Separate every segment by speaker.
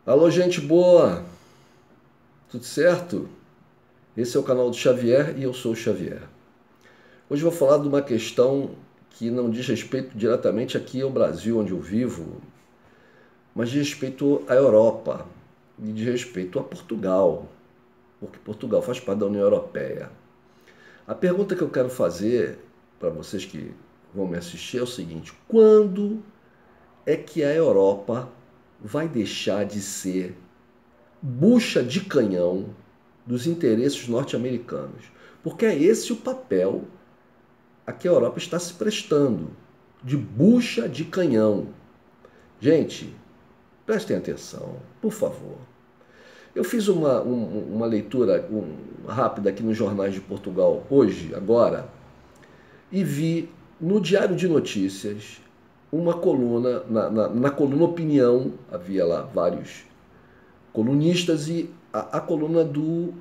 Speaker 1: Alô, gente boa! Tudo certo? Esse é o canal do Xavier e eu sou o Xavier. Hoje eu vou falar de uma questão que não diz respeito diretamente aqui ao Brasil, onde eu vivo, mas diz respeito à Europa e diz respeito a Portugal, porque Portugal faz parte da União Europeia. A pergunta que eu quero fazer para vocês que vão me assistir é o seguinte: quando é que a Europa vai deixar de ser bucha de canhão dos interesses norte-americanos? Porque é esse o papel a que a Europa está se prestando, de bucha de canhão. Gente, prestem atenção, por favor. Eu fiz uma leitura rápida aqui nos jornais de Portugal hoje, agora, e vi no Diário de Notícias uma coluna, na coluna Opinião, havia lá vários colunistas, e a coluna do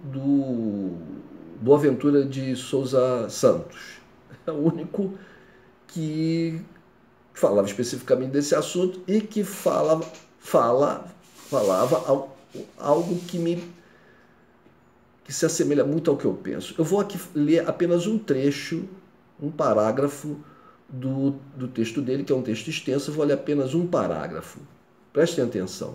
Speaker 1: Boaventura de Souza Santos. É o único que falava especificamente desse assunto e que falava algo que se assemelha muito ao que eu penso. Eu vou aqui ler apenas um trecho, um parágrafo do texto dele, que é um texto extenso. Eu vou ler apenas um parágrafo. Prestem atenção.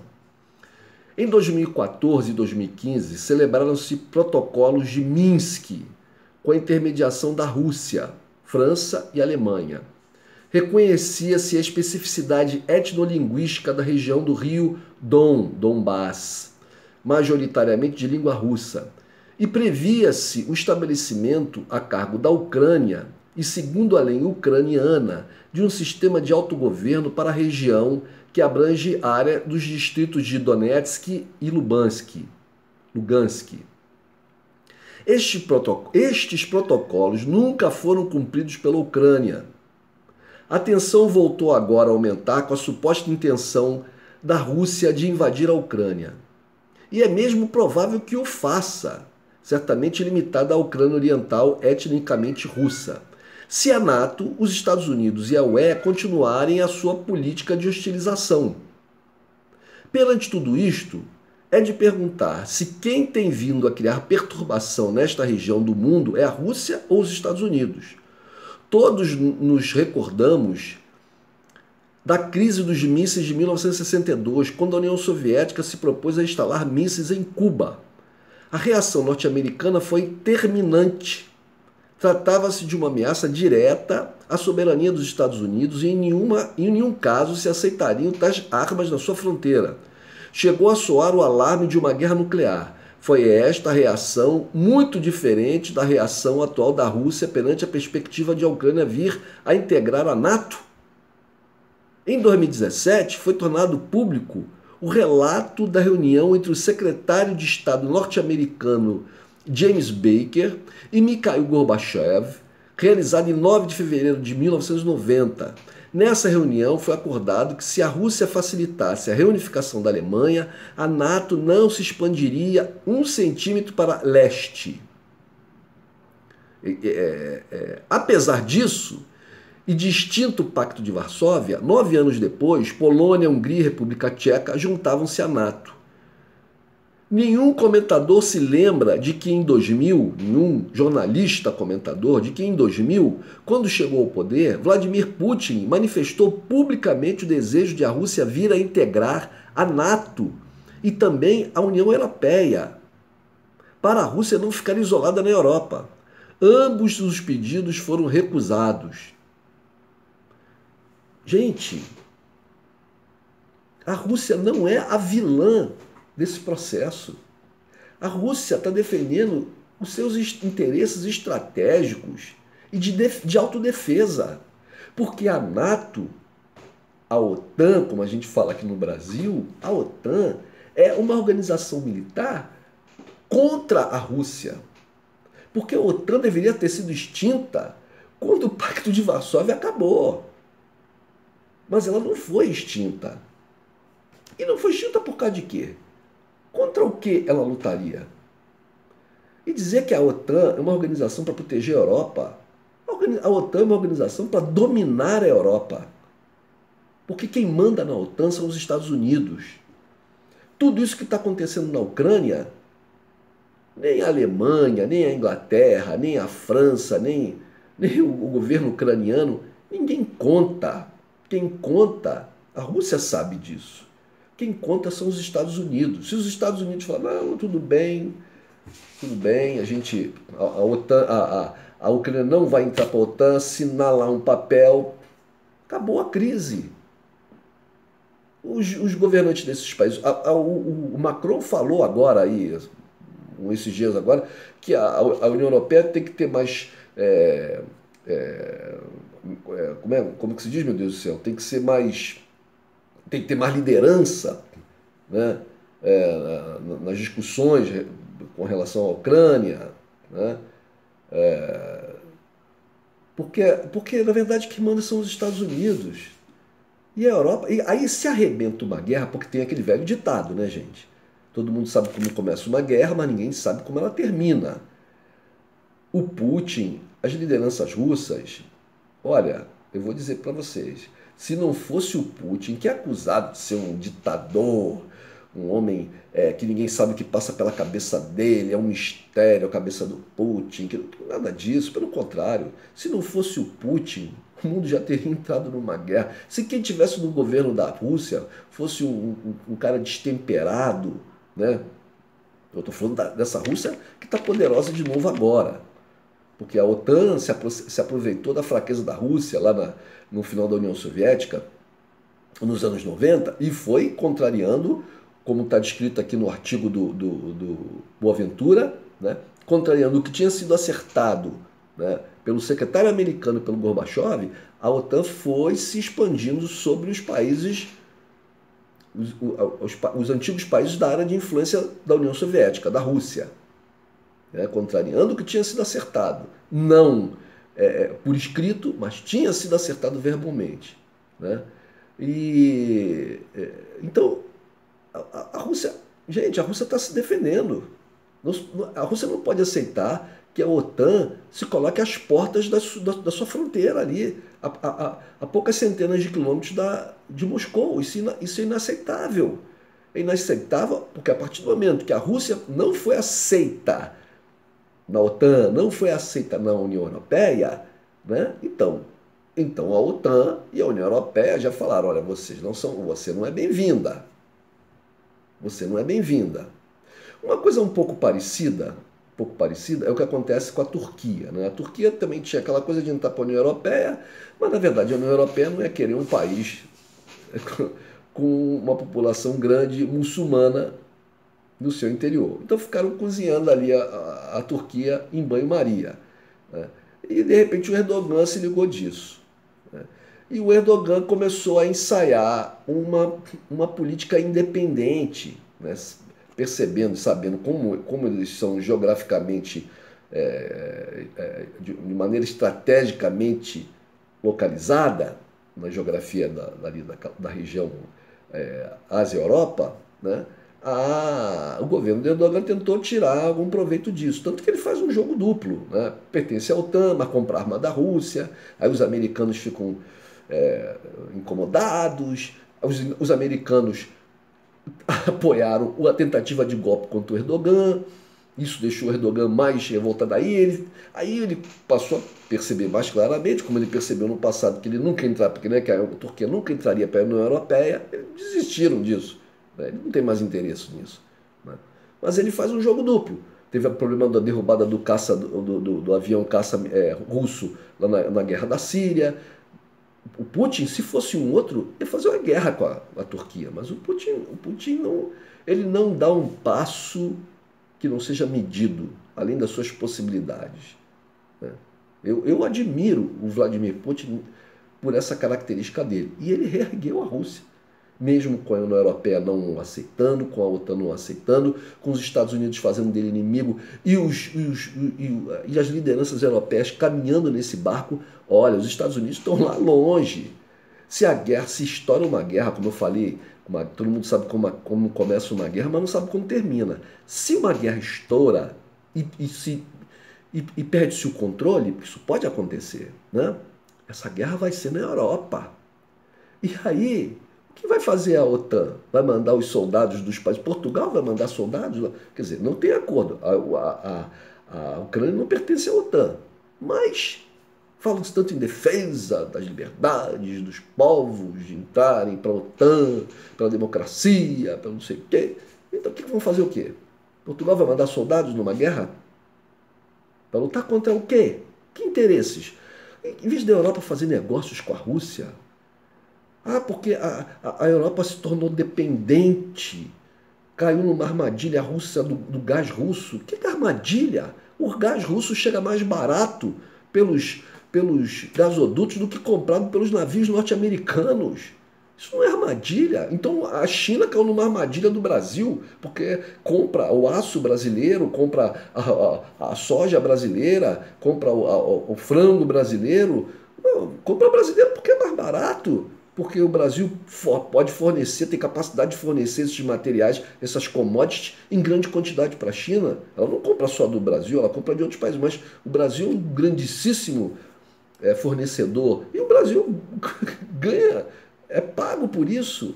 Speaker 1: Em 2014 e 2015, celebraram-se protocolos de Minsk, com a intermediação da Rússia, França e Alemanha. Reconhecia-se a especificidade etnolinguística da região do rio Donbass, majoritariamente de língua russa, e previa-se o estabelecimento a cargo da Ucrânia e, segundo a lei ucraniana, de um sistema de autogoverno para a região que abrange a área dos distritos de Donetsk e Lugansk. Estes protocolos nunca foram cumpridos pela Ucrânia. A tensão voltou agora a aumentar com a suposta intenção da Rússia de invadir a Ucrânia. E é mesmo provável que o faça, certamente limitada à Ucrânia Oriental etnicamente russa, se a NATO, os Estados Unidos e a UE continuarem a sua política de hostilização. Perante tudo isto, é de perguntar se quem tem vindo a criar perturbação nesta região do mundo é a Rússia ou os Estados Unidos. Todos nos recordamos da crise dos mísseis de 1962, quando a União Soviética se propôs a instalar mísseis em Cuba. A reação norte-americana foi terminante. Tratava-se de uma ameaça direta à soberania dos Estados Unidos e em nenhum caso se aceitariam tais armas na sua fronteira. Chegou a soar o alarme de uma guerra nuclear. Foi esta a reação muito diferente da reação atual da Rússia perante a perspectiva de a Ucrânia vir a integrar a NATO. Em 2017, foi tornado público o relato da reunião entre o secretário de Estado norte-americano James Baker e Mikhail Gorbachev, realizada em 9 de fevereiro de 1990. Nessa reunião foi acordado que se a Rússia facilitasse a reunificação da Alemanha, a NATO não se expandiria 1 centímetro para leste. Apesar disso, e distinto Pacto de Varsóvia, 9 anos depois, Polônia, Hungria e República Tcheca juntavam-se à NATO. Nenhum comentador se lembra de que em 2000, nenhum jornalista comentador, de que em 2000, quando chegou ao poder, Vladimir Putin manifestou publicamente o desejo de a Rússia vir a integrar a NATO e também a União Europeia, para a Rússia não ficar isolada na Europa. Ambos os pedidos foram recusados. Gente, a Rússia não é a vilã desse processo. A Rússia está defendendo os seus interesses estratégicos e de autodefesa. Porque a NATO, a OTAN, como a gente fala aqui no Brasil, a OTAN é uma organização militar contra a Rússia. Porque a OTAN deveria ter sido extinta quando o Pacto de Varsóvia acabou. Mas ela não foi extinta. E não foi extinta por causa de quê? Contra o que ela lutaria? E dizer que a OTAN é uma organização para proteger a Europa, a OTAN é uma organização para dominar a Europa. Porque quem manda na OTAN são os Estados Unidos. Tudo isso que está acontecendo na Ucrânia, nem a Alemanha, nem a Inglaterra, nem a França, nem o governo ucraniano, ninguém conta. Quem conta, a Rússia sabe disso. Quem conta são os Estados Unidos. Se os Estados Unidos falam, não, tudo bem, a OTAN, a Ucrânia não vai entrar para a OTAN, assinar lá um papel, acabou a crise. Os governantes desses países, o Macron falou agora aí, esses dias agora, que a União Europeia tem que ter mais, como que se diz, meu Deus do céu, tem que ter mais liderança, né, nas discussões com relação à Ucrânia, né, porque na verdade quem manda são os Estados Unidos. E a Europa, e aí se arrebenta uma guerra, porque tem aquele velho ditado, né, gente? Todo mundo sabe como começa uma guerra, mas ninguém sabe como ela termina. O Putin, as lideranças russas, olha, eu vou dizer para vocês, se não fosse o Putin, que é acusado de ser um ditador, um homem que ninguém sabe o que passa pela cabeça dele, é um mistério a cabeça do Putin, nada disso, pelo contrário, se não fosse o Putin, o mundo já teria entrado numa guerra. Se quem tivesse no governo da Rússia fosse um cara destemperado, né? Eu estou falando dessa Rússia que está poderosa de novo agora, porque a OTAN se aproveitou da fraqueza da Rússia lá no final da União Soviética, nos anos 90, e foi contrariando, como está descrito aqui no artigo do Boaventura, né? Contrariando o que tinha sido acertado, né, pelo secretário americano, pelo Gorbachev. A OTAN foi se expandindo sobre os países, os antigos países da área de influência da União Soviética, da Rússia, né, contrariando o que tinha sido acertado. Não por escrito, mas tinha sido acertado verbalmente, né? Então, a Rússia, gente, a Rússia está se defendendo. A Rússia não pode aceitar que a OTAN se coloque às portas da sua fronteira ali, a poucas centenas de quilômetros de Moscou. Isso é inaceitável. É inaceitável porque a partir do momento que a Rússia não foi aceita na OTAN, não foi aceita na União Europeia, né? Então a OTAN e a União Europeia já falaram, olha, você não é bem-vinda. Você não é bem-vinda. Uma coisa um pouco parecida é o que acontece com a Turquia, né? A Turquia também tinha aquela coisa de entrar para a União Europeia, mas na verdade a União Europeia não é querer um país com uma população grande muçulmana no seu interior. Então ficaram cozinhando ali a Turquia em banho-maria, né? E de repente o Erdogan se ligou disso, né? E o Erdogan começou a ensaiar uma política independente, né? Percebendo, sabendo como eles são geograficamente, de maneira estrategicamente localizada na geografia da região Ásia-Europa, né? O governo de Erdogan tentou tirar algum proveito disso, tanto que ele faz um jogo duplo, né? Pertence à OTAN, mas compra arma da Rússia, aí os americanos ficam incomodados, os americanos apoiaram a tentativa de golpe contra o Erdogan, isso deixou o Erdogan mais revoltado. Aí ele passou a perceber mais claramente, como ele percebeu no passado, que ele nunca entraria, porque, né, que a Turquia nunca entraria para a União Europeia. Eles desistiram disso, né? Ele não tem mais interesse nisso, né? Mas ele faz um jogo duplo. Teve o problema da derrubada do caça do avião caça russo lá na guerra da Síria. O Putin, se fosse um outro, ia fazer uma guerra com a Turquia, mas o Putin não, ele não dá um passo que não seja medido, além das suas possibilidades, né? Eu admiro o Vladimir Putin por essa característica dele. E ele reergueu a Rússia, mesmo com a União Europeia não aceitando, com a OTAN não aceitando, com os Estados Unidos fazendo dele inimigo e as lideranças europeias caminhando nesse barco. Olha, os Estados Unidos estão lá longe. Se estoura uma guerra, como eu falei, todo mundo sabe como começa uma guerra, mas não sabe como termina. Se uma guerra estoura e perde-se o controle, isso pode acontecer, né? Essa guerra vai ser na Europa. E aí, o O que vai fazer a OTAN? Vai mandar os soldados dos países? Portugal vai mandar soldados lá? Quer dizer, não tem acordo. A Ucrânia não pertence à OTAN. Mas falam-se tanto em defesa das liberdades, dos povos, de entrarem para a OTAN, pela democracia, pelo não sei o quê. Então, vão fazer o quê? Portugal vai mandar soldados numa guerra? Para lutar contra o quê? Que interesses? Em vez da Europa fazer negócios com a Rússia, porque a Europa se tornou dependente, caiu numa armadilha russa do gás russo. Que armadilha? O gás russo chega mais barato pelos gasodutos do que comprado pelos navios norte-americanos. Isso não é armadilha. Então a China caiu numa armadilha do Brasil, porque compra o aço brasileiro, compra a soja brasileira, compra o frango brasileiro. Não, compra brasileiro porque é mais barato. Porque o Brasil pode fornecer, tem capacidade de fornecer esses materiais, essas commodities, em grande quantidade para a China. Ela não compra só do Brasil, ela compra de outros países, mas o Brasil é um grandíssimo fornecedor. E o Brasil ganha, é pago por isso.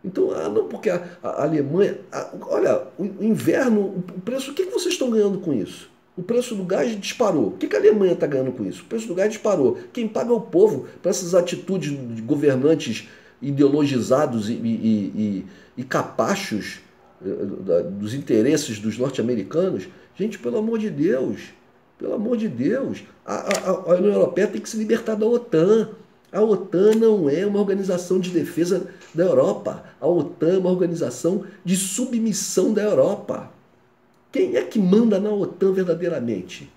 Speaker 1: Então, não, porque a Alemanha... olha, o inverno, o preço, o que vocês estão ganhando com isso? O preço do gás disparou. O que a Alemanha está ganhando com isso? O preço do gás disparou. Quem paga é o povo para essas atitudes de governantes ideologizados e capachos dos interesses dos norte-americanos. Gente, pelo amor de Deus, a União Europeia tem que se libertar da OTAN. A OTAN não é uma organização de defesa da Europa. A OTAN é uma organização de submissão da Europa. Quem é que manda na OTAN verdadeiramente?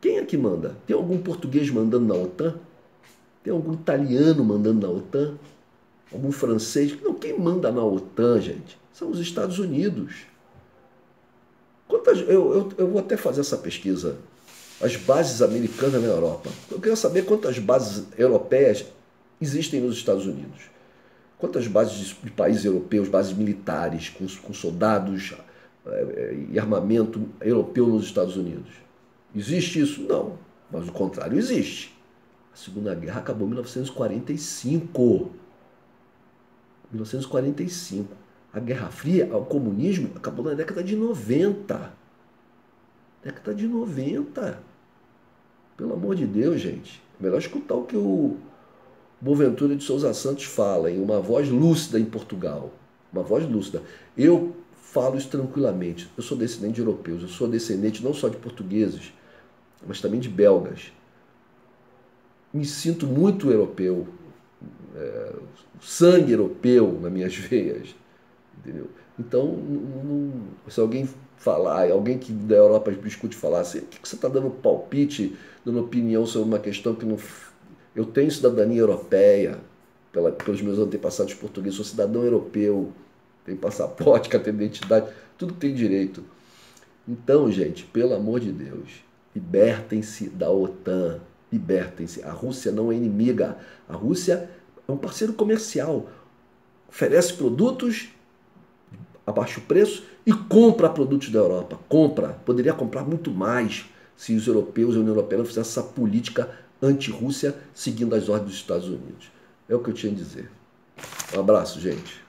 Speaker 1: Quem é que manda? Tem algum português mandando na OTAN? Tem algum italiano mandando na OTAN? Algum francês? Não, quem manda na OTAN, gente, são os Estados Unidos. Eu vou até fazer essa pesquisa. As bases americanas na Europa. Eu quero saber quantas bases europeias existem nos Estados Unidos. Quantas bases de países europeus, bases militares, com soldados e armamento europeu nos Estados Unidos. Existe isso? Não. Mas o contrário existe. A Segunda Guerra acabou em 1945. 1945. A Guerra Fria, o comunismo, acabou na década de 90. Década de 90. Pelo amor de Deus, gente. É melhor escutar o que o Boaventura de Souza Santos fala, em uma voz lúcida em Portugal. Uma voz lúcida. Eu falo isso tranquilamente. Eu sou descendente de europeus. Eu sou descendente não só de portugueses, mas também de belgas. Me sinto muito europeu. Sangue europeu nas minhas veias. Entendeu? Então, se alguém falar, alguém que da Europa discute falar assim, o que você está dando palpite, dando opinião sobre uma questão que não... Eu tenho cidadania europeia, pelos meus antepassados portugueses, sou cidadão europeu, tenho passaporte, carteira de identidade, tudo que tem direito. Então, gente, pelo amor de Deus, libertem-se da OTAN, libertem-se. A Rússia não é inimiga, a Rússia é um parceiro comercial, oferece produtos a baixo preço e compra produtos da Europa. Poderia comprar muito mais se os europeus e a União Europeia não fizessem essa política anti-Rússia seguindo as ordens dos Estados Unidos. É o que eu tinha a dizer. Um abraço, gente.